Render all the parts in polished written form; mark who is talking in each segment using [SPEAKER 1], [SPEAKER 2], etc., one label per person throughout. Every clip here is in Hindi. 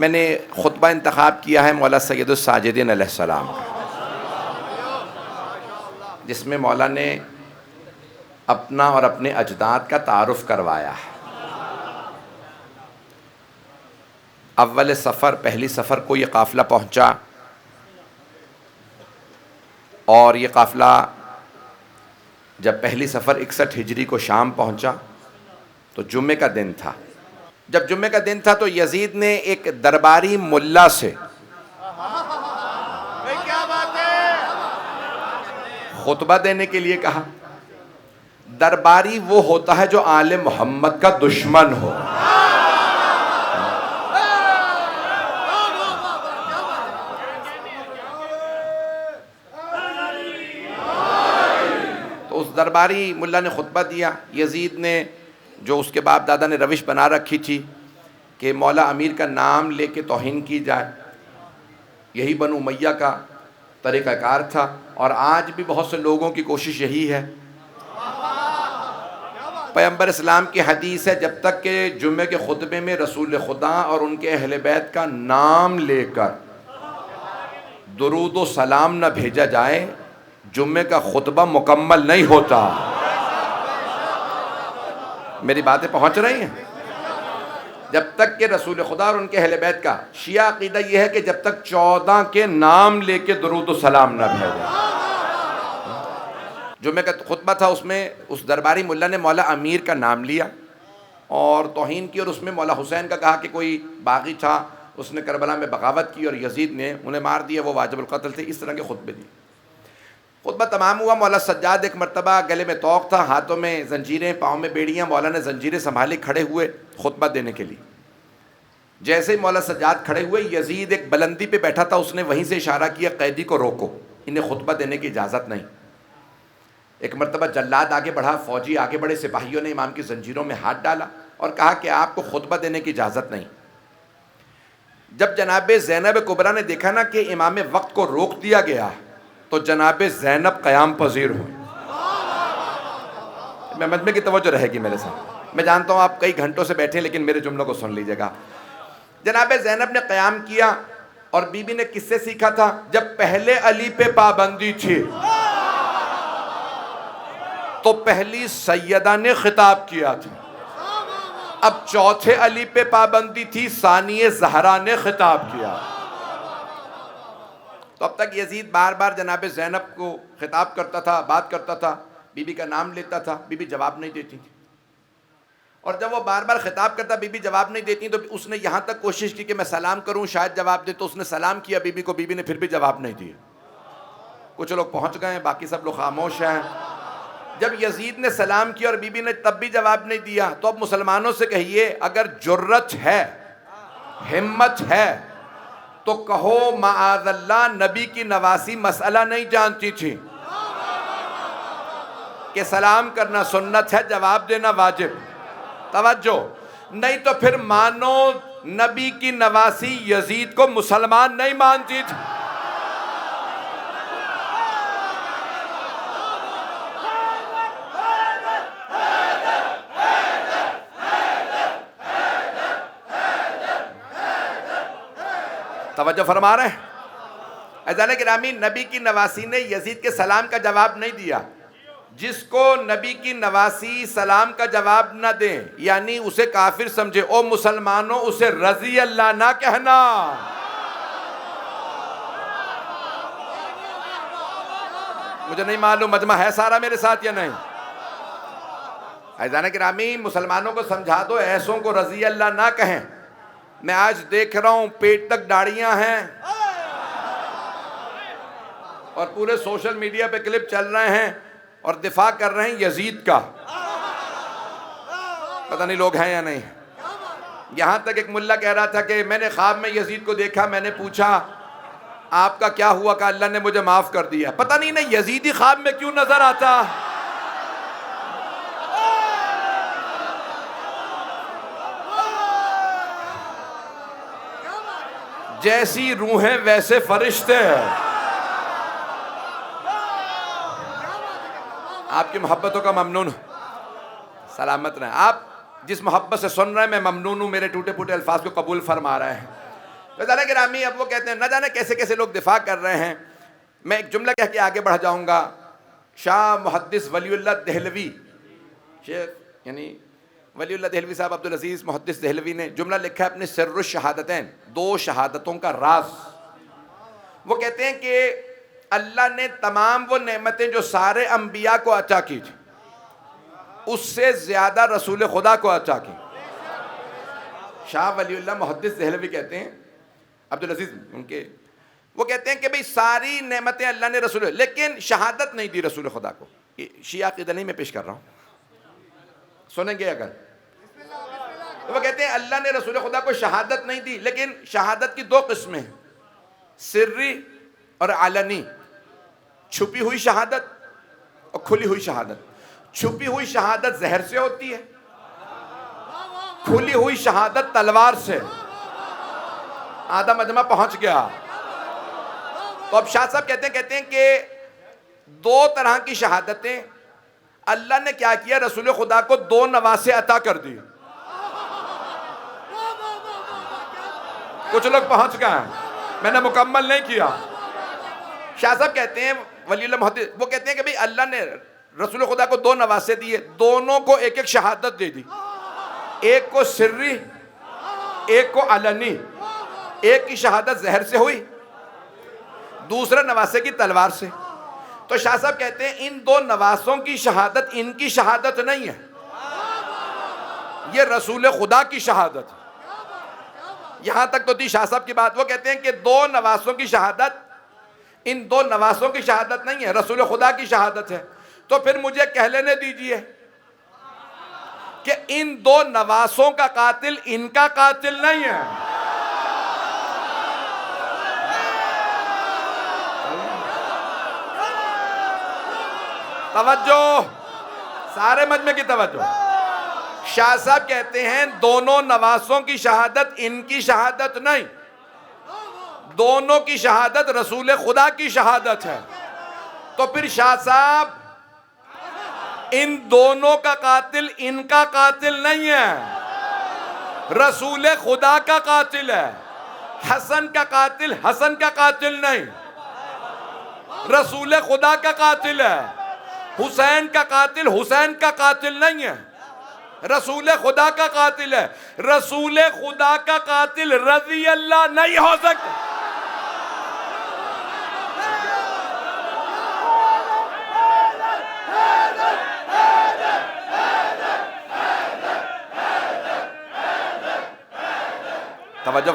[SPEAKER 1] मैंने खुतबा इंतखाब किया है मौला सैयदुस साजिदीन अलैहिस्सलाम का, जिसमें मौला ने अपना और अपने अजदाद का तारुफ़ करवाया है। अव्वल सफ़र, पहली सफ़र को ये काफ़िला पहुँचा और ये काफ़िला जब पहली सफ़र 61 हिजरी को शाम पहुँचा तो जुम्मे का दिन था। जब जुम्मे का दिन था तो यजीद ने एक दरबारी मुल्ला से खुतबा देने के लिए कहा। दरबारी वो होता है जो आले मोहम्मद का दुश्मन हो। तो उस दरबारी मुल्ला ने खुतबा दिया। यजीद ने, जो उसके बाप दादा ने रविश बना रखी थी कि मौला अमीर का नाम लेके तौहीन की जाए, यही बनु उमैया का तरीक़ाकार था और आज भी बहुत से लोगों की कोशिश यही है। पैगंबर इस्लाम की हदीस है, जब तक के जुम्मे के खुतबे में रसूल खुदा और उनके अहले बैत का नाम लेकर दुरूद व सलाम न भेजा जाए, जुम्मे का खुतबा मुकम्मल नहीं होता। मेरी बातें पहुंच रही हैं? जब तक के रसूल खुदा और उनके अहले बैत का शिया अकीदा यह है कि जब तक 14 के नाम लेके दुरूद व सलाम न भेजा। जुम्मे का खुतबा था, उसमें उस दरबारी मुल्ला ने मौला अमीर का नाम लिया और तौहीन की, और उसमें मौला हुसैन का कहा कि कोई बागी था, उसने करबला में बगावत की और यजीद ने उन्हें मार दिया, वो वाजिबुल क़त्ल थे। इस तरह के खुतबे दिए। खुतबा तमाम हुआ। मौला सज्जाद एक मरतबा, गले में तोक था, हाथों में जंजीरें, पाँव में बेड़ियाँ, मौला ने जंजीरें संभाली, खड़े हुए खुतबा देने के लिए। जैसे ही मौला सज्जाद खड़े हुए, यजीद एक बुलंदी पे बैठा था, उसने वहीं से इशारा किया, कैदी को रोको, इन्हें खुतबा देने की इजाज़त नहीं। एक मरतबा जल्लाद आगे बढ़ा, फौजी आगे बढ़े, सिपाहियों ने इमाम की जंजीरों में हाथ डाला और कहा कि आपको खुतबा देने की इजाज़त नहीं। जब जनाब ज़ैनब कुबरा ने देखा ना कि इमाम वक्त को रोक दिया गया, तो जनाब ज़ैनब क़याम पज़ीर हुए। मैं मजमे की तवज्जो रहेगी मेरे साथ। मैं जानता हूँ आप कई घंटों से बैठे, लेकिन मेरे जुमलों को सुन लीजिएगा। जनाब ज़ैनब ने क़याम किया और बीबी ने किससे सीखा था? जब पहले अली पे पाबंदी थी तो पहली सैयदा ने खिताब किया था, अब चौथे अली पे पाबंदी थी, सानिये ज़हरा ने खिताब किया। तो अब तक यजीद बार बार जनाब ज़ैनब को खिताब करता था, बात करता था, बीबी का नाम लेता था, बीबी जवाब नहीं देती थी। और जब वो बार बार खिताब करता, बीबी जवाब नहीं देती, तो उसने यहाँ तक कोशिश की कि मैं सलाम करूँ, शायद जवाब दे। तो उसने सलाम किया बीबी को, बीबी ने फिर भी जवाब नहीं दिया। कुछ लोग पहुँच गए, बाकी सब लोग खामोश हैं। जब यजीद ने सलाम किया और बीबी ने तब भी जवाब नहीं दिया, तो अब मुसलमानों से कहिए, अगर जुर्रत है, हिम्मत है, तो कहो माअज़ल्लाह नबी की नवासी मसला नहीं जानती थी कि सलाम करना सुन्नत है, जवाब देना वाजिब। तवज्जो, नहीं तो फिर मानो नबी की नवासी यजीद को मुसलमान नहीं मानती थी। तवज्जो फरमा रहे हैं? अज़ान गिरामी, नबी की नवासी ने यजीद के सलाम का जवाब नहीं दिया। जिसको नबी की नवासी सलाम का जवाब न दे, यानी उसे काफिर समझे, ओ मुसलमानों उसे रज़ी अल्लाह ना कहना। मुझे नहीं मालूम मजमा है सारा मेरे साथ या नहीं। अज़ान गिरामी, मुसलमानों को समझा दो, ऐसों को रज़ी अल्लाह ना कहें। मैं आज देख रहा हूं पेट तक दाढ़ियां हैं और पूरे सोशल मीडिया पे क्लिप चल रहे हैं और दिफा कर रहे हैं यजीद का। पता नहीं लोग हैं या नहीं। यहां तक एक मुल्ला कह रहा था कि मैंने ख्वाब में यजीद को देखा, मैंने पूछा आपका क्या हुआ? का अल्लाह ने मुझे माफ कर दिया। पता नहीं ना यजीदी ख्वाब में क्यों नजर आता। जैसी रूहें वैसे फरिश्ते हैं। आपकी मोहब्बतों का ममनून, सलामत रहें। आप जिस मोहब्बत से सुन रहे हैं मैं ममनून हूँ, मेरे टूटे फूटे अल्फाज को कबूल फरमा रहे हैं। तो जाने गिरामी, अब वो कहते हैं न जाने कैसे कैसे लोग दिफा कर रहे हैं। मैं एक जुमला कह के आगे बढ़ जाऊंगा। शाह मुहद्दिस वलीउल्लाह दहलवी, शेख यानी वलीउल्लाह दहलवी साहब, अब्दुल अजीज़ मुहद्दिस दहलवी ने जुमला लिखा है अपने सिर्रुश शहादतैन, 2 शहादतों का राज। वो कहते हैं कि अल्लाह ने तमाम वो नेमतें जो सारे अंबिया को अता की थी, उससे ज़्यादा रसूल खुदा को अता की। शाह वलीउल्लाह मुहद्दिस दहलवी कहते हैं, अब्दुल अजीज़ उनके, वो कहते हैं कि भाई सारी नेमतें अल्लाह ने रसूल, लेकिन शहादत नहीं दी रसूल खुदा को। ये शिया अक़ीदा नहीं मैं पेश कर रहा हूँ, सुनेंगे अगर। तो वो कहते हैं अल्लाह ने रसूल खुदा को शहादत नहीं दी, लेकिन शहादत की 2 किस्में हैं, सिर्री और आलनी। छुपी हुई शहादत और खुली हुई शहादत। छुपी हुई शहादत जहर से होती है, खुली हुई शहादत तलवार से। आधा मजमा पहुंच गया। तो अब शाह साहब कहते हैं कि 2 तरह की शहादतें अल्लाह ने क्या किया, रसूल खुदा को 2 नवासे अता कर दी। कुछ लोग पहुंच गए, मैंने मुकम्मल नहीं किया। शाह साहब कहते हैं, वलीउल्लाह मुहद्दिस, वो कहते हैं कि भाई अल्लाह ने रसूल खुदा को 2 नवासे दिए, दोनों को एक एक शहादत दे दी। एक को सिर्री, एक को अलनी। एक की शहादत जहर से हुई, दूसरा नवासे की तलवार से। तो शाह साहब कहते हैं इन 2 नवासों की शहादत इनकी शहादत नहीं है, ये रसूल खुदा की शहादत है। यहां तक तो थी शाह साहब की बात। वो कहते हैं कि 2 नवासों की शहादत इन 2 नवासों की शहादत नहीं है, रसूल खुदा की शहादत है। तो फिर मुझे कह लेने दीजिए कि इन 2 नवासों का कातिल इनका कातिल नहीं है। तवज्जो, सारे मजमे की तवज्जो। शाह साहब कहते हैं दोनों नवासों की शहादत इनकी शहादत नहीं, दोनों की शहादत रसूल खुदा की शहादत है। तो फिर शाह साहब इन दोनों का कातिल इनका कातिल नहीं है, रसूल खुदा का कातिल है। हसन का कातिल हसन का कातिल नहीं, रसूल खुदा का कातिल है। हुसैन का कातिल हुसैन का कातिल नहीं है, रसूल खुदा का कातिल है। रसूल खुदा का कातिल रज़ी अल्लाह नहीं हो सकता। तवज्जो,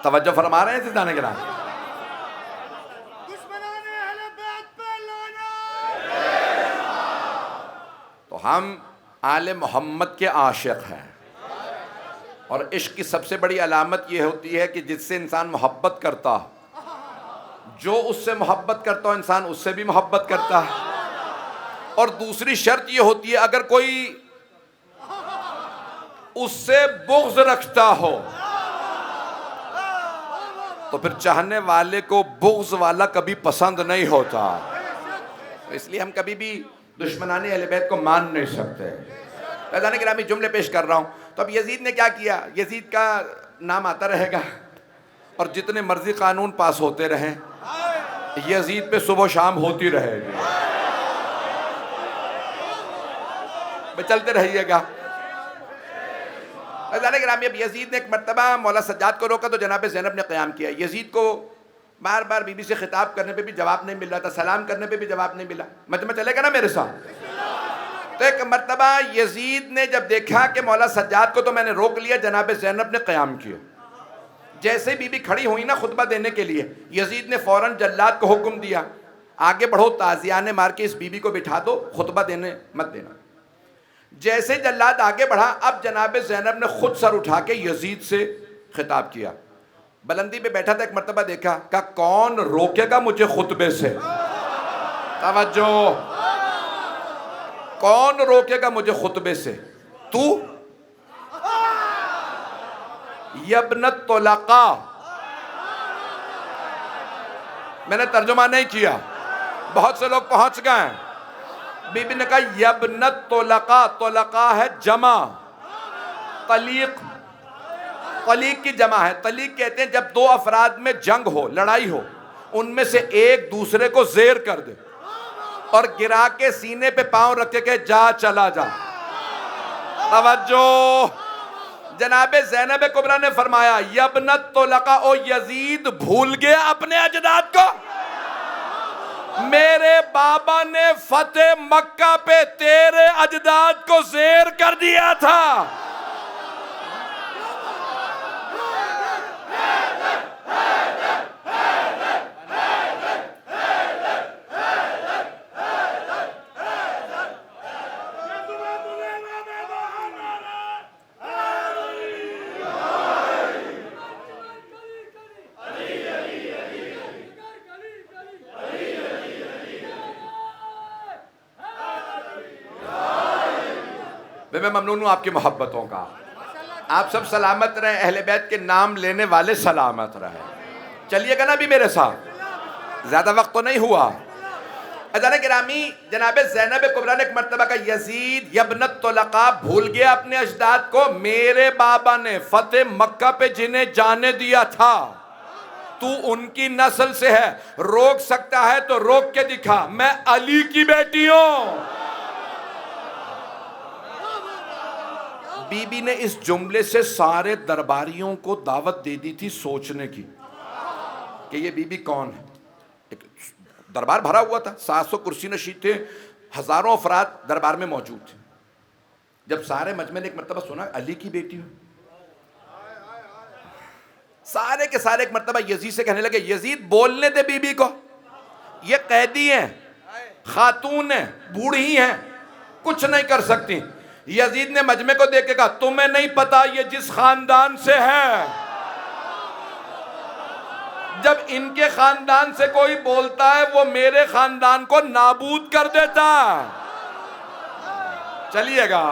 [SPEAKER 1] तवज्जो फरमा रहे हैं सिद्धाने के नाम। तो हम आले मोहम्मद के आशिक हैं, और इश्क की सबसे बड़ी अलामत यह होती है कि जिससे इंसान मोहब्बत करता हो, जो उससे मोहब्बत करता हो इंसान उससे भी मोहब्बत करता है। और दूसरी शर्त यह होती है अगर कोई उससे बुग़्ज़ रखता हो तो फिर चाहने वाले को बुग़्ज़ वाला कभी पसंद नहीं होता। तो इसलिए हम कभी भी दुश्मनाने अहले बैत को मान नहीं सकते। फ़ैज़ान गिरामी जुमले पेश कर रहा हूँ। तो अब यजीद ने क्या किया, यजीद का नाम आता रहेगा और जितने मर्जी कानून पास होते रहें, यजीद पे सुबह शाम होती रहेगी, चलते रहिएगा। फ़ैज़ान गिरामी, अब यजीद ने एक मरतबा मौला सज्जाद को रोका तो जनाब ज़ैनब ने क़याम किया। यजीद को बार बार बीबी से खिताब करने पे भी जवाब नहीं मिल रहा था, सलाम करने पे भी जवाब नहीं मिला। मजमा चलेगा ना मेरे साथ। तो एक मरतबा यजीद ने जब देखा कि मौला सज्जाद को तो मैंने रोक लिया, जनाब ज़ैनब ने क़याम किया। जैसे बीबी खड़ी हुई ना खुतबा देने के लिए, यजीद ने फ़ौरन जल्लाद को हुक्म दिया, आगे बढ़ो, ताज़ियाने मार के इस बीबी को बिठा दो, खुतबा देने मत देना। जैसे जल्लाद आगे बढ़ा, अब जनाब ज़ैनब ने खुद सर उठा के यजीद से खिताब किया। बुलंदी पे बैठा था, एक मरतबा देखा, कहा कौन रोकेगा मुझे खुतबे से। तवज्जो, कौन रोकेगा मुझे खुतबे से? तू यब्नत तुलका। मैंने तर्जुमा नहीं किया, बहुत से लोग पहुंच गए। बीबी ने कहा यबनत तोलका, तोलका है जमा, तलीक, तलीक की जमा है। तलीक कहते हैं जब दो अफराद में जंग हो, लड़ाई हो, उनमें से एक दूसरे को जेर कर दे और गिरा के सीने पे पांव रख के कहे जा चला जा। तवज्जो, जनाबे ज़ैनब कुबरा ने फरमाया यबनत तोलका, ओ यजीद भूल गया अपने अजदाद को। मेरे बाबा ने फतेह मक्का पे तेरे अजदाद को जेर कर दिया था। मैं ममनून हूं आपकी मोहब्बतों का। आप सब सलामत रहे, अहले बैत के नाम लेने वाले सलामत रहे। चलिएगा ना भी मेरे साथ, ज्यादा वक्त तो नहीं हुआ। अज़ान गिरामी, जनाब ज़ैनब कुबरा ने एक मरतबा का यजीद यबनत तोलका भूल गया अपने अजदाद को। मेरे बाबा ने फतेह मक्का पे जिन्हें जाने दिया था, तू उनकी नस्ल से है, रोक सकता है तो रोक के दिखा, मैं अली की बेटी हूं। बीबी ने इस जुमले से सारे दरबारियों को दावत दे दी थी सोचने की कि ये बीबी कौन है। एक दरबार भरा हुआ था, 700 कुर्सी नशीन थे, हजारों अफराद दरबार में मौजूद थे। जब सारे मजमे ने एक मरतबा सुना अली की बेटी हूं, सारे के सारे एक मरतबा यजीद से कहने लगे यजीद बोलने दे बीबी को, ये कैदी है, खातून है, बूढ़ी है, कुछ नहीं कर सकती। यजीद ने मजमे को देख के कहा तुम्हें नहीं पता ये जिस खानदान से है, जब इनके खानदान से कोई बोलता है वो मेरे खानदान को नाबूद कर देता। चलिएगा।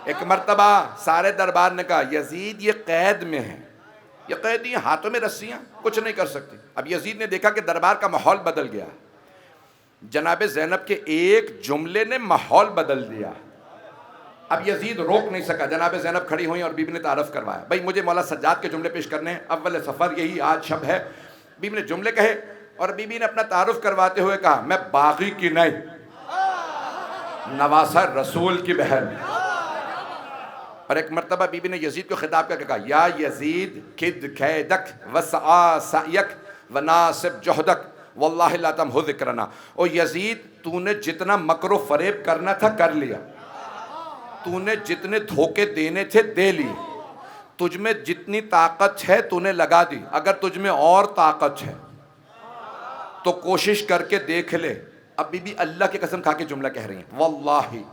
[SPEAKER 1] एक मर्तबा सारे दरबार ने कहा यजीद ये कैद में है, ये कैदी हाथों में रस्सियां, कुछ नहीं कर सकती। अब यजीद ने देखा कि दरबार का माहौल बदल गया। जनाब ज़ैनब के एक जुमले ने माहौल बदल दिया। अब यजीद रोक नहीं सका। जनाब ज़ैनब खड़ी हुई और बीबी ने तारफ़ करवाया, भाई मुझे मौला सज्जाद के जुमले पेश करने हैं, अव्वल सफ़र यही आज शब है। बीबी ने जुमले कहे और बीबी ने अपना तारुफ करवाते हुए कहा मैं बागी की नहीं, नवासा रसूल की बहन। और एक मरतबा बीबी ने यजीद को खिताब करके कहा या यजीद किद कैदक वसआ सायक वनासिब जोहदक वल्लाहि ला तमहु ज़िक्रना। ओ यजीद तूने जितना मकरो फरेब करना था कर लिया, तूने जितने धोखे देने थे दे लिए, तुझमें जितनी ताकत है तूने लगा दी, अगर तुझमें और ताकत है तो कोशिश करके देख ले। अब बीबी अल्लाह की कसम खा के जुमला कह रही है वल्लाहि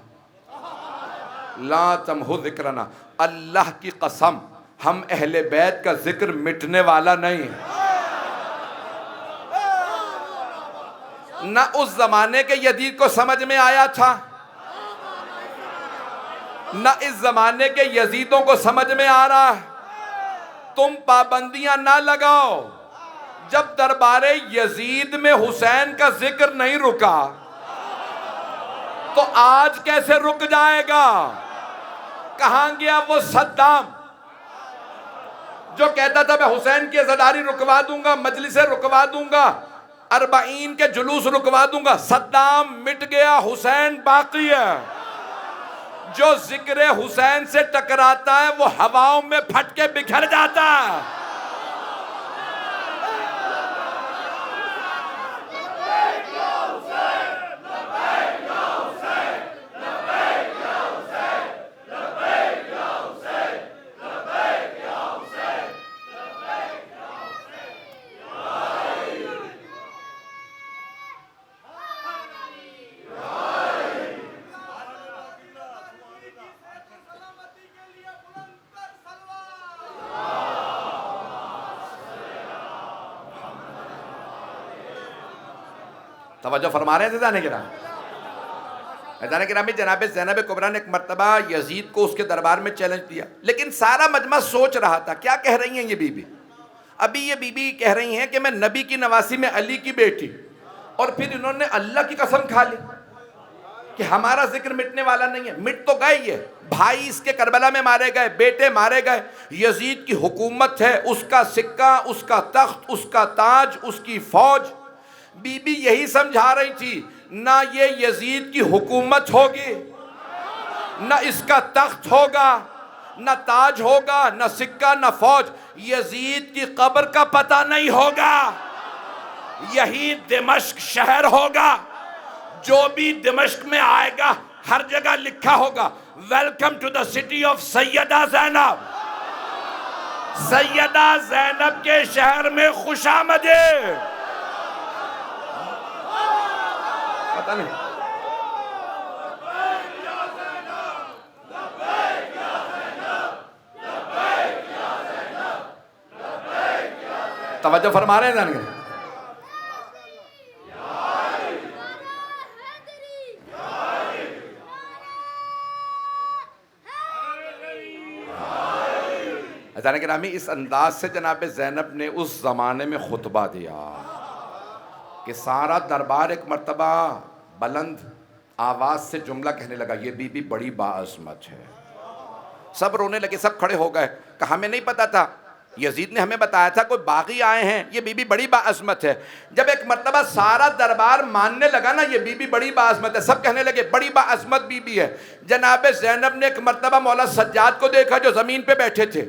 [SPEAKER 1] ला तमहु ज़िक्रना, अल्लाह की कसम हम अहले बैत का जिक्र मिटने वाला नहीं है। ना उस जमाने के यजीद को समझ में आया था, ना इस जमाने के यजीदों को समझ में आ रहा है। तुम पाबंदियां ना लगाओ। जब दरबारे यजीद में हुसैन का जिक्र नहीं रुका तो आज कैसे रुक जाएगा? कहां गया वो सद्दाम जो कहता था मैं हुसैन की अज़ादारी रुकवा दूंगा, मजलिसें रुकवा दूंगा, अरबाइन के जुलूस रुकवा दूंगा। सद्दाम मिट गया, हुसैन बाकी है। जो जिक्र हुसैन से टकराता है वो हवाओं में फट के बिखर जाता है। तवज्जो फरमा रहे थे जाने गिरा में जनाब ज़ैनब कुबरा ने एक मरतबा यजीद को उसके दरबार में चैलेंज दिया, लेकिन सारा मजमा सोच रहा था क्या कह रही हैं ये बीबी। अभी ये बीबी कह रही हैं कि मैं नबी की नवासी में अली की बेटी, और फिर इन्होंने अल्लाह की कसम खा ली। कि हमारा जिक्र मिटने वाला नहीं है। मिट तो गए, ये भाई इसके करबला में मारे गए, बेटे मारे गए, यजीद की हुकूमत है, उसका सिक्का, उसका तख्त, उसका ताज, उसकी फौज। बीबी यही समझा रही थी, ना ये यजीद की हुकूमत होगी, ना इसका तख्त होगा, ना ताज होगा, ना सिक्का, ना फौज। यजीद की कब्र का पता नहीं होगा, यही दिमश्क शहर होगा। जो भी दिमश्क में आएगा हर जगह लिखा होगा, welcome to the city of Sayyida Zainab. Sayyida Zainab के शहर में खुशामदीद। पता नहीं तवज्जो फरमा रहे हैं। अचानक रामी इस अंदाज से जनाब ज़ैनब ने उस ज़माने में खुतबा दिया कि सारा दरबार एक मर्तबा बुलंद आवाज़ से जुमला कहने लगा, ये बीबी बड़ी बाअज़मत है। सब रोने लगे, सब खड़े हो गए, कहा हमें नहीं पता था, यजीद ने हमें बताया था कोई बागी आए हैं, ये बीबी बड़ी बाअज़मत है। जब एक मर्तबा सारा दरबार मानने लगा ना ये बीबी बड़ी बाअज़मत है, सब कहने लगे बड़ी बाअज़मत बीबी है। जनाब ज़ैनब ने एक मर्तबा मौला सज्जाद को देखा जो ज़मीन पे बैठे थे,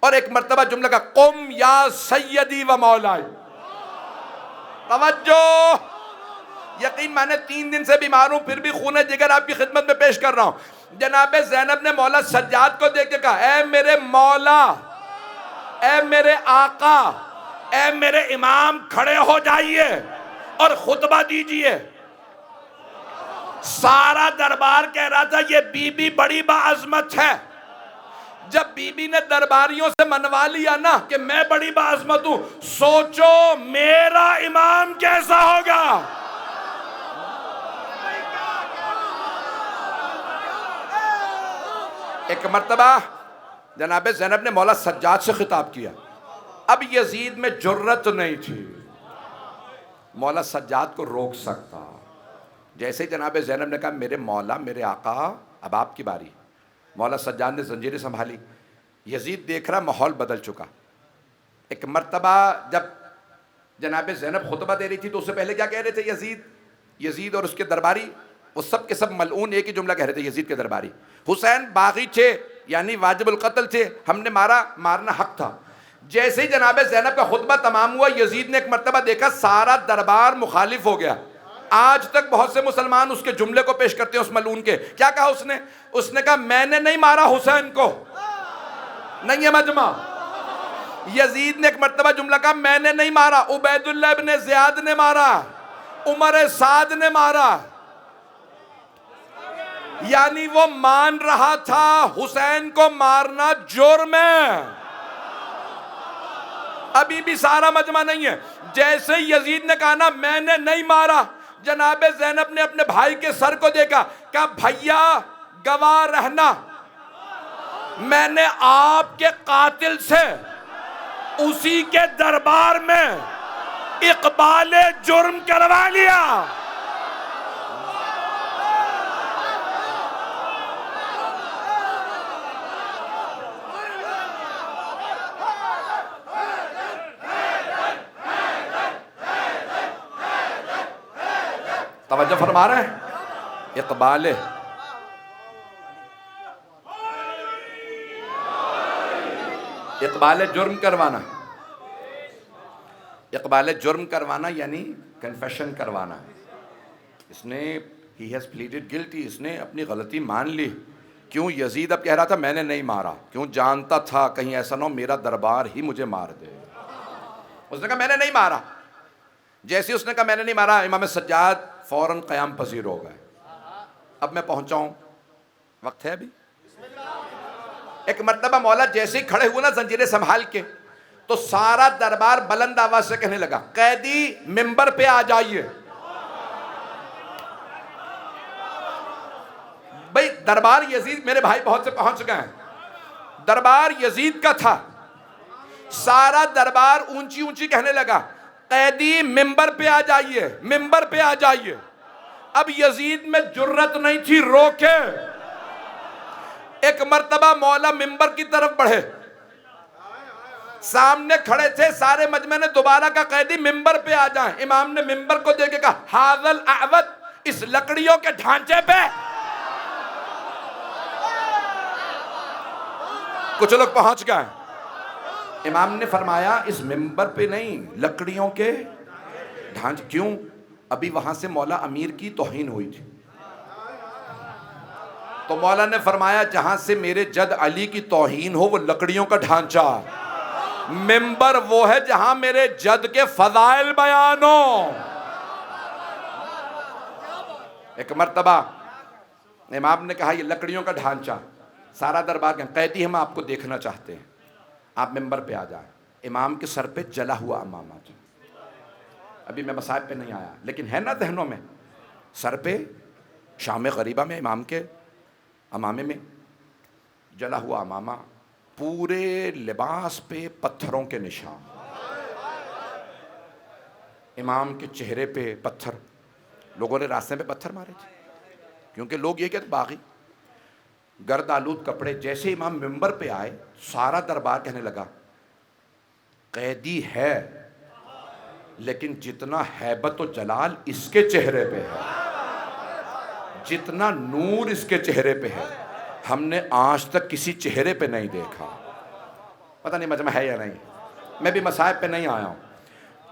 [SPEAKER 1] और एक मर्तबा जुमला का, कुम या सैयदी व मौलाई। तवज्जो, यकीन माने 3 दिन से बीमार हूं, फिर भी खून जिगर आपकी खिदमत में पेश कर रहा हूं। जनाब ज़ैनब ने मौला सज्जाद को देख के कहा, ए मेरे मौला, ए मेरे आका, ए मेरे इमाम, खड़े हो जाइए और खुतबा दीजिए। सारा दरबार कह रहा था ये बीबी बड़ी बाअज़मत है। जब बीबी ने दरबारियों से मनवा लिया ना कि मैं बड़ी बाअज़मत हूं, सोचो मेरा इमाम कैसा होगा। एक मर्तबा जनाब ज़ैनब ने मौला सज्जाद से खिताब किया। अब यजीद में जुर्रत नहीं थी मौला सज्जाद को रोक सकता। जैसे ही जनाब ज़ैनब ने कहा मेरे मौला, मेरे आका, अब आपकी बारी, मौला सज्जाद ने जंजीरें संभाली। यजीद देख रहा माहौल बदल चुका। एक मर्तबा जब जनाब ज़ैनब खुतबा दे रही थी तो उससे पहले क्या कह रहे थे यजीद और उसके दरबारी, वो सब के सब मलऊन एक ही जुमला कह रहे थे यजीद के दरबारी, हुसैन बागी थे यानी वाजिबुल कत्ल थे, हमने मारा, मारना हक था। जैसे ही जनाब ज़ैनब का खुतबा तमाम हुआ, यजीद ने एक मर्तबा देखा सारा दरबार मुखालिफ हो गया। आज तक बहुत से मुसलमान उसके जुमले को पेश करते हैं उस मलून के। क्या कहा उसने कहा मैंने नहीं मारा हुसैन को, नहीं है मजमा। यजीद ने एक मर्तबा जुमला कहा मैंने नहीं मारा, उबैदुल्लाह इब्न ज़ियाद ने मारा, उमर साद ने मारा। यानी वो मान रहा था हुसैन को मारना जुर्म है। अभी भी सारा मजमा नहीं है। जैसे यजीद ने कहा ना मैंने नहीं मारा, जनाब ज़ैनब ने अपने भाई के सर को देखा, कहा भैया गवाह रहना, मैंने आपके कातिल से उसी के दरबार में इकबाल जुर्म करवा लिया। तवज्जो फरमा रहे हैं। इकबाल जुर्म करवाना, इकबाल जुर्म करवाना यानी कन्फेशन करवाना। इसने ही हैज़ प्लीडेड गिल्टी, इसने अपनी गलती मान ली। क्यों? यजीद अब कह रहा था मैंने नहीं मारा, क्यों? जानता था कहीं ऐसा ना हो मेरा दरबार ही मुझे मार दे। उसने कहा मैंने नहीं मारा। जैसे उसने कहा मैंने नहीं मारा, इमाम सज्जाद फौरन क़याम पजीर हो गए। अब मैं पहुंचाऊं, वक्त है अभी। एक मर्तबा मौला जैसे ही खड़े हुए ना जंजीरें संभाल के, तो सारा दरबार बुलंद आवाज से कहने लगा कैदी मिंबर पे आ जाइए। भाई दरबार यजीद, मेरे भाई बहुत से पहुंच गए हैं, दरबार यजीद का था। सारा दरबार ऊंची ऊंची कहने लगा कैदी मिंबर पे आ जाइए, मिंबर पे आ जाइए। अब यजीद में जुर्रत नहीं थी रोके। एक मर्तबा मौला मिंबर की तरफ बढ़े, सामने खड़े थे सारे मजमे ने दोबारा का कैदी मिंबर पे आ जाए। इमाम ने मिंबर को देख के कहा, हाज़ल अवद, इस लकड़ियों के ढांचे पे। कुछ लोग पहुंच गए। इमाम ने फरमाया इस मिंबर पे नहीं, लकड़ियों के ढांचे। क्यों? अभी वहां से मौला अमीर की तौहीन हुई थी। तो मौला ने फरमाया जहां से मेरे जद अली की तौहीन हो वो लकड़ियों का ढांचा। मिंबर वो है जहां मेरे जद के फजाइल बयान हो। एक मर्तबा इमाम ने कहा ये लकड़ियों का ढांचा। सारा दरबार के कैदी हम आपको देखना चाहते हैं, आप मिंबर पे आ जाए। इमाम के सर पे जला हुआ अमामा था। अभी मैं मसाइब पे नहीं आया, लेकिन है ना जहनों में। सर पे शाम गरीबा में इमाम के अमामे में जला हुआ अमामा, पूरे लिबास पे पत्थरों के निशान, इमाम के चेहरे पे पत्थर। लोगों ने रास्ते पे पत्थर मारे थे, क्योंकि लोग ये कहते बागी गर्द आलूद कपड़े। जैसे इमाम मिंबर पे आए, सारा दरबार कहने लगा कैदी है, लेकिन जितना हैबत और जलाल इसके चेहरे पे है, जितना नूर इसके चेहरे पे है, हमने आज तक किसी चेहरे पे नहीं देखा। पता नहीं मजमा है या नहीं, मैं भी मसाइब पे नहीं आया हूँ।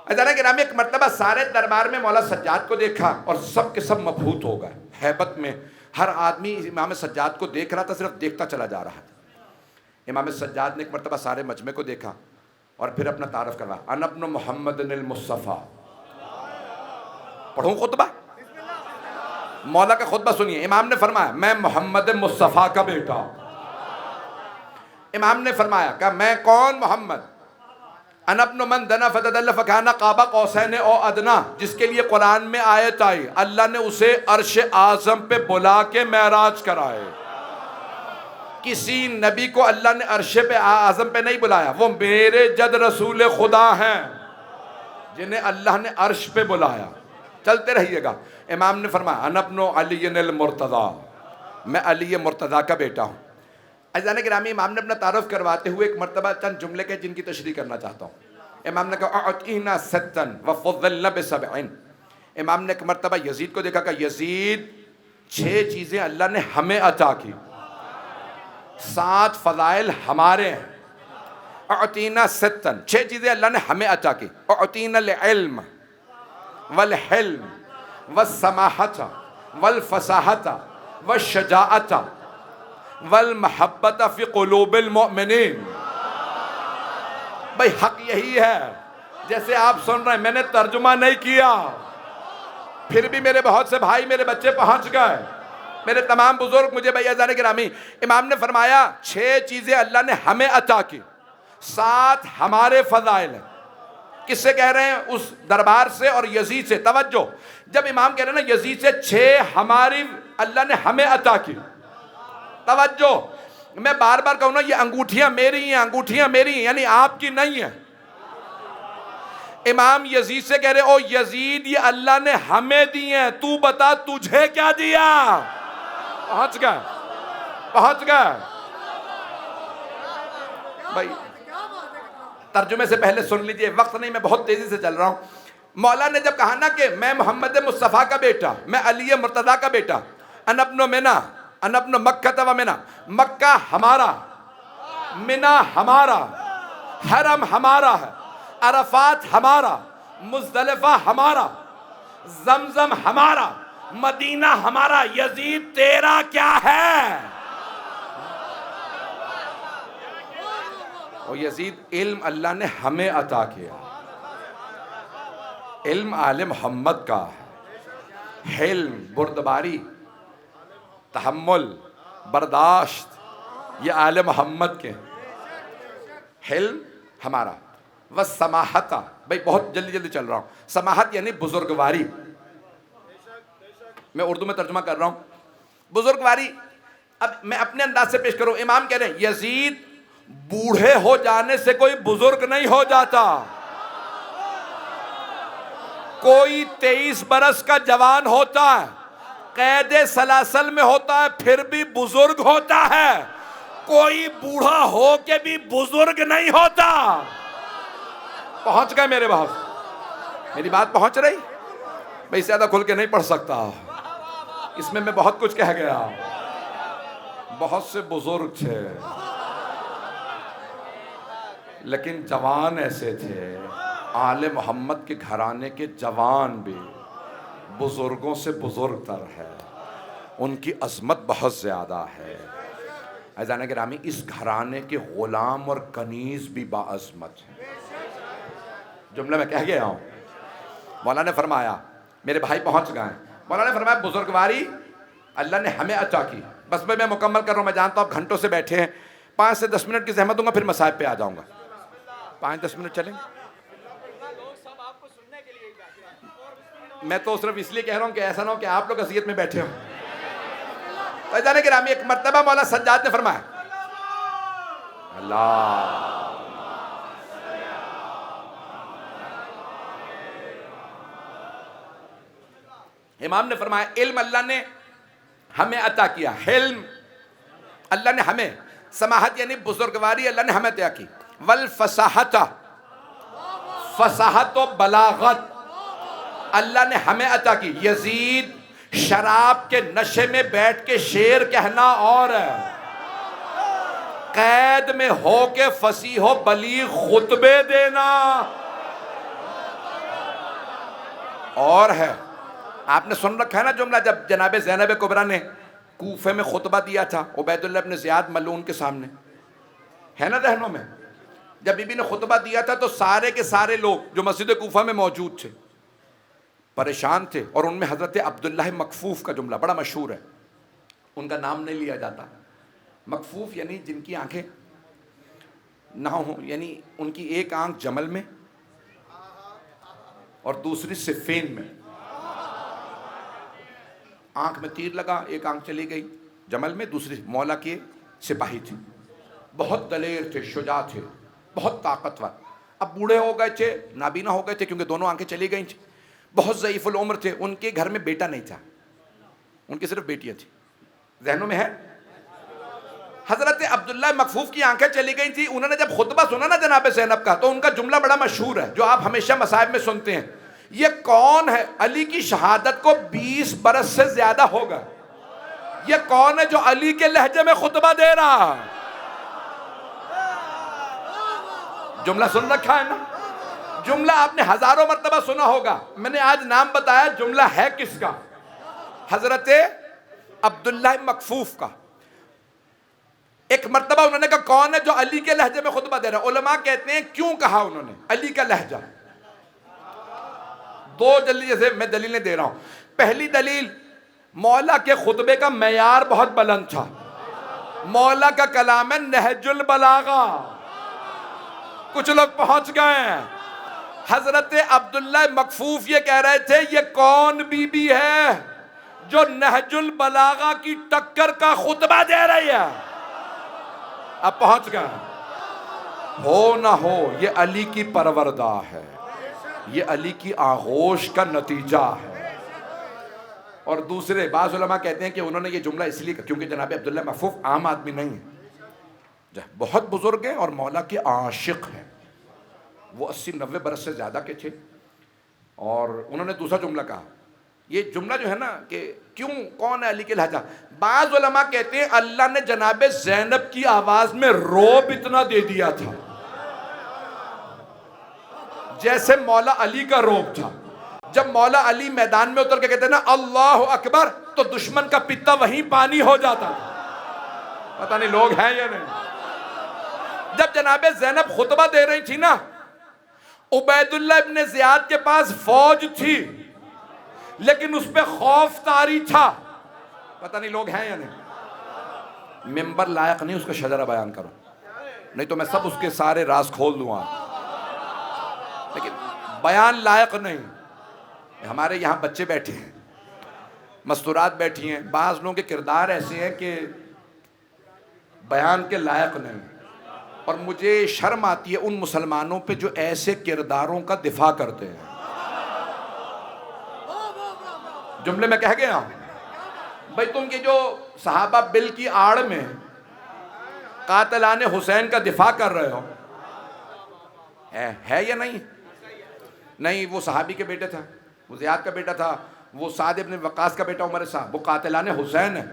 [SPEAKER 1] अजाना के नाम एक मर्तबा सारे दरबार में मौला सज्जाद को देखा और सब के सब मबहूत हो गए हैबत में। हर आदमी इमाम सज्जाद को देख रहा था, सिर्फ देखता चला जा रहा था। इमाम सज्जाद ने एक मर्तबा सारे मजमे को देखा और फिर अपना तारफ़ करवा, अना इब्न मुहम्मद मुस्तफ़ा। पढ़ूं खुतबा? मौला का खुतबा सुनिए। इमाम ने फरमाया मैं मोहम्मद मुस्तफ़ा का बेटा। इमाम ने फरमाया कि मैं कौन? मोहम्मद। अना इब्न मन दना फतदल्ल फकाना काबा कौसैन औ अदना, जिसके लिए कुरान में आयत आई अल्लाह ने उसे अर्श आज़म पे बुला के मेराज कराए। किसी नबी को अल्लाह ने अर्श पे आज़म पे नहीं बुलाया, वो मेरे जद रसूल खुदा हैं जिन्हें अल्लाह ने अर्श पे बुलाया। चलते रहिएगा। इमाम ने फरमाया अना इब्न अली मुर्तज़ा, मैं अली मुर्तज़ा का बेटा हूँ। अज़ान गिरामी, इमाम ने अपना तारुफ करवाते हुए एक मरतबा चंद जुमले के जिनकी तशरीह करना चाहता हूँ। इमाम ने कहा अअतीना सत्तन व फज़्ज़लना बिसबईन। इमाम ने एक मरतबा यजीद को देखा कि यजीद 6 चीज़ें अल्लाह ने हमें अता की, 7 फ़ज़ाइल हमारे हैं। अअतीना सत्तन, 6 चीज़ें अल्लाह ने हमें अता की। अअतीनल इल्म वल हिल्म वस्समाहत वल फसाहत वश्शजाअत वल महब्बत फी कुलूबिल मुमिनीन। भाई हक यही है, जैसे आप सुन रहे हैं, मैंने तर्जुमा नहीं किया, फिर भी मेरे बहुत से भाई, मेरे बच्चे पहुंच गए, मेरे तमाम बुजुर्ग मुझे भैया जाने गिरामी। इमाम ने फरमाया 6 चीजें अल्लाह ने हमें अता की, 7 हमारे फजाइल हैं। किससे कह रहे हैं? उस दरबार से और यजीद से। तवज्जो, जब इमाम कह रहे हैं ना यजीद से 6 हमारी अल्लाह ने हमें अता की। तवज्जो, मैं बार बार कहूँ ना, ये अंगूठियां मेरी हैं, अंगूठियां मेरी हैं, यानी आपकी नहीं है। इमाम यजीद से कह रहे ओ यजीद, ये अल्लाह ने हमें दी हैं, तू बता तुझे क्या दिया। पहुंच गए, पहुंच गए भाई। तर्जुमे से पहले सुन लीजिए, वक्त नहीं, मैं बहुत तेजी से चल रहा हूं। मौला ने जब कहा ना कि मैं मोहम्मद मुस्तफ़ा का बेटा, मैं अली मुर्तज़ा का बेटा, अना इब्न मिना अना इब्न मक्का व मिना, मक्का हमारा, मिना हमारा, हरम हमारा है, अरफात हमारा, मुज़दलिफा हमारा, जमजम हमारा, मदीना हमारा। यजीद तेरा क्या है? और यजीद, इल्म अल्लाह ने हमें अता किया, इल्म आले मोहम्मद का है। हिल्म, बुर्दबारी, तहम्मुल, बर्दाश्त, ये आले मोहम्मद के। हिल्म हमारा। व समाहता, भाई बहुत जल्दी जल्दी चल रहा हूँ। समाहत यानी बुजुर्गवारी, मैं उर्दू में तर्जुमा कर रहा हूँ। बुजुर्गवारी अब मैं अपने अंदाज से पेश करूँ। इमाम कह रहे हैं यजीद बूढ़े हो जाने से कोई बुजुर्ग नहीं हो जाता। कोई 23 बरस का जवान होता है, कैदे सलासल में होता है फिर भी बुजुर्ग होता है, कोई बूढ़ा हो के भी बुजुर्ग नहीं होता। पहुंच गए मेरे बाप, मेरी बात पहुंच रही? मैं इससे ज्यादा खुल के नहीं पढ़ सकता, इसमें मैं बहुत कुछ कह गया। बहुत से बुजुर्ग थे लेकिन जवान ऐसे थे, आले मोहम्मद के घराने के जवान भी बुजुर्गों से बुजुर्ग तर है, उनकी अजमत बहुत ज्यादा है। अज़ान गिरामी, इस घराने के गुलाम और कनीज भी बाअज़मत है। जुमला मैं कह गया हूँ। मौला ने फरमाया, मेरे भाई पहुँच गए। मौला ने फरमाया बुजुर्गवारी अल्लाह ने हमें अता की। बस मैं मुकम्मल कर रहा हूँ, मैं जानता हूँ आप घंटों से बैठे हैं, 5 से 10 मिनट की जहमत दूंगा, फिर मसाइब पे आ जाऊँगा। 5-10 मिनट चलेंगे? मैं तो सिर्फ इसलिए कह रहा हूँ कि ऐसा ना हो कि आप लोग अज़ियत में बैठे हो। तो जाने के रामी, एक मर्तबा मौला सज्जाद ने फरमाया, अल्लाह इमाम ने फरमाया, इल्म अल्लाह ने हमें अता किया, हिल्म अल्लाह ने हमें, समाहत यानी बुजुर्गवारी अल्लाह ने हमें अता की, वल फसाहत, फसाहत व बलागत अल्लाह ने हमें अता की। यजीद शराब के नशे में बैठ के शेर कहना और कैद में हो के फसीह बलीग खुतबे देना और है। आपने सुन रखा है ना जुमला, जब जनाब ज़ैनब कुबरा ने कूफे में खुतबा दिया था उबैदुल्लाह इब्न ज़ियाद मलून के सामने, है ना रहनों में, जब बीबी ने खुतबा दिया था तो सारे के सारे लोग जो मस्जिद कूफा में मौजूद थे परेशान थे, और उनमें हज़रत अब्दुल्लाह मकफूफ का जुमला बड़ा मशहूर है, उनका नाम नहीं लिया जाता। मकफूफ यानी जिनकी आंखें ना हो, यानी उनकी एक आंख जमल में और दूसरी सिफ़ीन में, आंख में तीर लगा, एक आंख चली गई जमल में, दूसरी मौला के सिपाही थी, बहुत दलेर थे, शुजा थे, बहुत ताकतवर। अब बूढ़े हो गए थे, नाबीना हो गए थे क्योंकि दोनों आंखें चली गई थी, बहुत ज़ईफ़ुल उम्र थे, उनके घर में बेटा नहीं था, उनकी सिर्फ बेटियां थी। जहनों में है? हज़रत अब्दुल्लाह मकफूफ की आंखें चली गई थी। उन्होंने जब खुतबा सुना ना जनाब ज़ैनब का, तो उनका जुमला बड़ा मशहूर है जो आप हमेशा मसाइब में सुनते हैं, ये कौन है अली की शहादत को 20 बरस से ज्यादा होगा, ये कौन है जो अली के लहजे में खुतबा दे रहा? जुमला सुन रखा है ना? जुमला आपने हजारों मर्तबा सुना होगा, मैंने आज नाम बताया, जुमला है किसका? हजरत अब्दुल्लाह मकफूफ का। एक मर्तबा उन्होंने कहा कौन है जो अली के लहजे में खुतबा दे रहा है? उलमा कहते हैं क्यों कहा उन्होंने अली का लहजा? दो दलील से मैं दलीलें दे रहा हूं। पहली दलील, मौला के खुतबे का मैयार बहुत बुलंद था, मौला का कलाम है नहजुल बलागा। कुछ लोग पहुंच गए हैं। हजरत अब्दुल्लाह मकफूफ ये कह रहे थे ये कौन बीबी है जो नहजुल बलागा की टक्कर का खुतबा दे रही है? अब पहुंच गए। हो ना हो ये अली की परवरदा है, ये अली की आगोश का नतीजा है। और दूसरे बाज़ उलमा कहते हैं कि उन्होंने ये जुमला इसलिए क्योंकि जनाब अब्दुल्लाह मकफूफ आम आदमी नहीं है, बहुत बुजुर्ग हैं और मौला के आशिक हैं, वो 80-90 बरस से ज़्यादा के थे। और उन्होंने दूसरा जुमला कहा, ये जुमला जो है ना कि क्यों कौन है अली के लहजा, बाज़ उलमा कहते हैं अल्लाह ने जनाब ज़ैनब की आवाज़ में रोब इतना दे दिया था जैसे मौला अली का रोब था। जब मौला अली मैदान में उतर के कहते ना अल्लाह अकबर, तो दुश्मन का पित्ता वहीं पानी हो जाता। पता नहीं लोग हैं या नहीं। जब जनाबे ज़ैनब खुतबा दे रही थी ना, उबैदुल्लाह इब्न ज़ियाद के पास फौज थी लेकिन उस पर खौफ तारी था। पता नहीं लोग हैं या नहीं। मेंबर लायक नहीं उसका शजरा बयान करो, नहीं तो मैं सब उसके सारे राज खोल दूंगा, लेकिन बयान लायक नहीं। हमारे यहाँ बच्चे बैठे हैं, मस्तूरात बैठी हैं, बाज़ लोगों के किरदार ऐसे हैं कि बयान के लायक नहीं। और मुझे शर्म आती है उन मुसलमानों पे जो ऐसे किरदारों का दिफा करते हैं। जुमले में कह गया भाई तुम के जो सहाबा बिल की आड़ में कातिलाने हुसैन का दिफा कर रहे हो, है या नहीं? नहीं, वो सहाबी के बेटे था, वो ज़ियाद का बेटा था, वो साद इब्न वक्कास का बेटा उमर साहब, वो कातिलाने हुसैन है।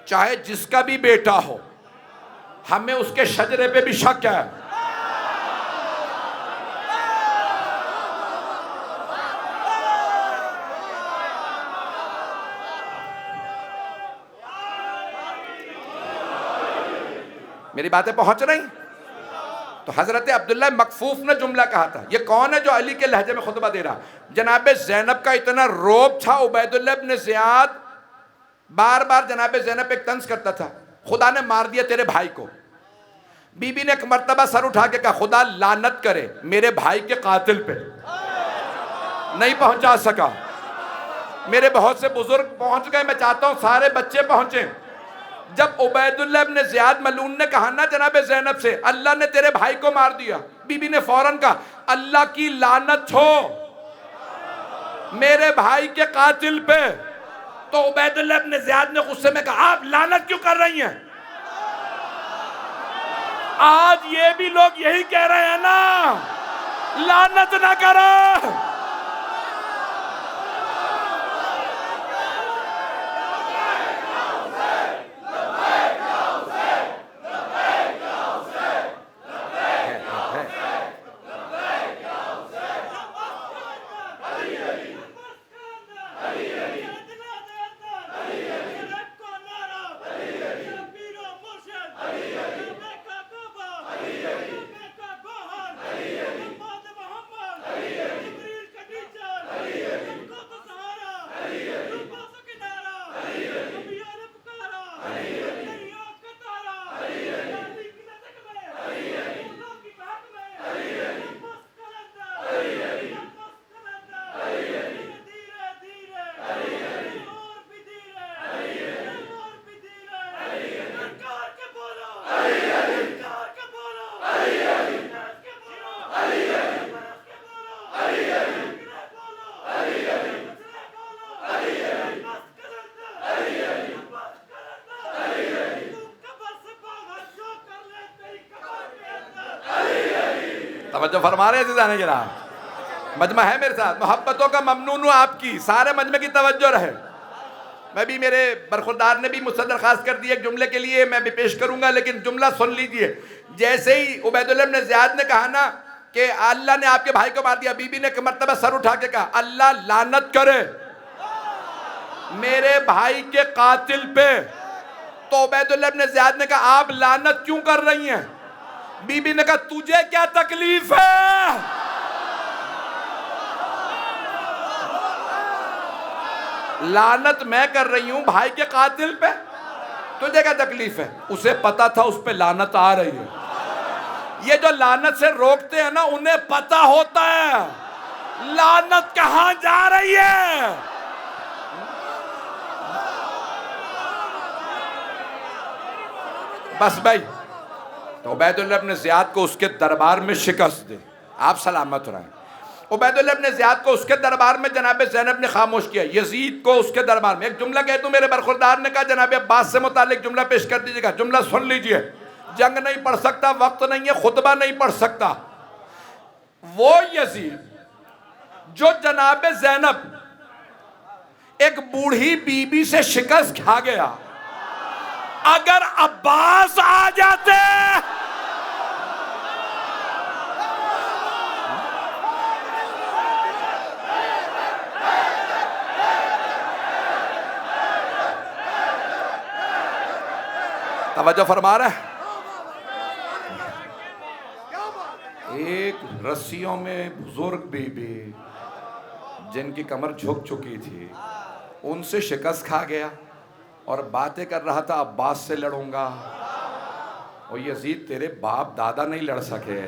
[SPEAKER 1] चाहे जिसका भी बेटा हो, हमें उसके शजरे पे भी शक है। मेरी बातें पहुंच रही? तो हजरत अब्दुल्लाह मकफूफ ने जुमला कहा था। ये कौन है जो अली के लहजे में खुतबा दे रहा? जनाब ज़ैनब का इतना रोब था, उबैदुल्लाह इब्न ज़ियाद बार बार जनाब ज़ैनब पे तंज करता था, खुदा ने मार दिया तेरे भाई को। बीबी ने एक मर्तबा सर उठा के कहा, खुदा लानत करे मेरे भाई के कातिल पे। नहीं पहुंचा सका। मेरे बहुत से बुजुर्ग पहुंच गए, मैं चाहता हूं सारे बच्चे पहुंचे। जब उबैदुल्लाह इब्न ज़ियाद मलून ने कहा ना जनाब ज़ैनब से, अल्लाह ने तेरे भाई को मार दिया, बीबी ने फौरन कहा, अल्लाह की लानत हो मेरे भाई के कातिल पे। तो उबैदुल्लाह इब्न ज़ियाद ने गुस्से में कहा, आप लानत क्यों कर रही हैं? आज ये भी लोग यही कह रहे हैं ना, लानत ना करो। तवज्जो फरमा रहे थे गिरा, मजमा है मेरे साथ, मोहब्बतों का ममनून हूँ आपकी, सारे मजमे की तवज्जो रहे। मैं भी, मेरे बरखुरदार ने भी मुझसे दरख्वास्त कर दी एक जुमले के लिए, मैं भी पेश करूंगा, लेकिन जुमला सुन लीजिए। जैसे ही उबैदुल्लाह इब्न ज़ियाद ने कहा ना कि अल्लाह ने आपके भाई को मार दिया, बीबी ने एक मर्तबा सर उठा के कहा, अल्लाह लानत करे मेरे भाई के कातिल पे। तो उबैदुल्लाह इब्न ज़ियाद ने कहा, आप लानत क्यों कर रही हैं? बीबी ने कहा, तुझे क्या तकलीफ है? लानत मैं कर रही हूं भाई के कातिल पे, तुझे क्या तकलीफ है? उसे पता था उस पे लानत आ रही है। ये जो लानत से रोकते हैं ना, उन्हें पता होता है लानत कहां जा रही है। बस भाई, तो उबैदुल्लाह इब्न ज़ियाद को उसके दरबार में शिकस्त दे, आप सलामत रहें। उबैदुल्लाह इब्न ज़ियाद को उसके दरबार में जनाब ज़ैनब ने खामोश किया। यजीद को उसके दरबार में एक जुमला कह दूं, मेरे बरखुरदार ने कहा जनाब अब्बास से मुतालिक जुमला पेश कर दीजिएगा। जुमला सुन लीजिए, जंग नहीं पढ़ सकता, वक्त नहीं है, खुतबा नहीं पढ़ सकता। वो यजीद जो जनाब ज़ैनब एक बूढ़ी बीबी से शिकस्त खा गया, अगर अब्बास आ जाते तवज्जो फरमा रहे हैं। एक रस्सियों में बुजुर्ग बीबी जिनकी कमर झुक चुकी थी, उनसे शिकस्त खा गया और बातें कर रहा था अब्बास से लड़ूंगा। और यजीद तेरे बाप दादा नहीं लड़ सके।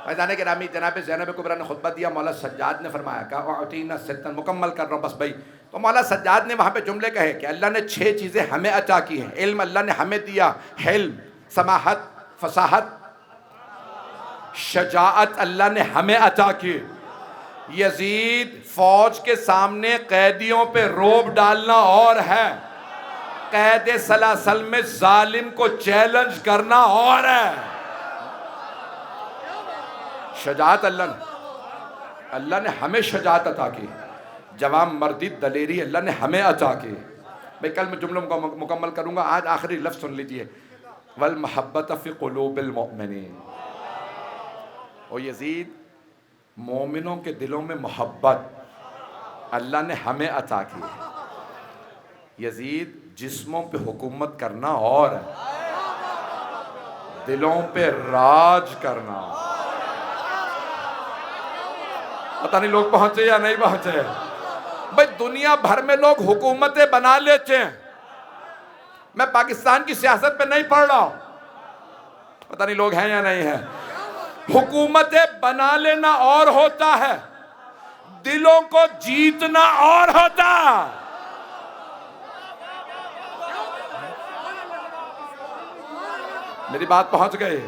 [SPEAKER 1] फैजान के रामी जनाब ज़ैनब कुबरा ने खुतबा दिया, मौला सज्जाद ने फरमाया, कहा अतीना सित्तन, मुकम्मल कर रहा हूँ बस भाई। तो मौला सज्जाद ने वहाँ पे जुमले कहे कि अल्लाह ने 6 चीज़ें हमें अता की हैं। इल्म अल्लाह ने हमें दिया, हिल्म, समाहत, फसाहत, शजाअत अल्लाह ने हमें अता की, यजीद फौज के सामने कैदियों पे रोब डालना और है, कैद सलासल में जालिम को चैलेंज करना और है। शजात अल्लाह ने हमें शजात अता की, जवान मर्दी दलेरी अल्लाह ने हमें अता की। मैं कल मैं जुमलों को मुकम्मल करूंगा, आज आखिरी लफ्ज़ सुन लीजिए, वल महब्बत फ़ी क़ुलूबिल मुमिनीन। ओ यजीद, मोमिनों के दिलों में मोहब्बत अल्लाह ने हमें अता की। यजीद, जिस्मों पे हुकूमत करना और है, दिलों पे राज करना। पता नहीं लोग पहुंचे या नहीं पहुंचे। भाई दुनिया भर में लोग हुकूमतें बना लेते हैं, मैं पाकिस्तान की सियासत पे नहीं पढ़ रहा हूं, पता नहीं लोग हैं या नहीं है। हुकूमतें बना लेना और होता है, दिलों को जीतना और होता। मेरी बात पहुंच गई।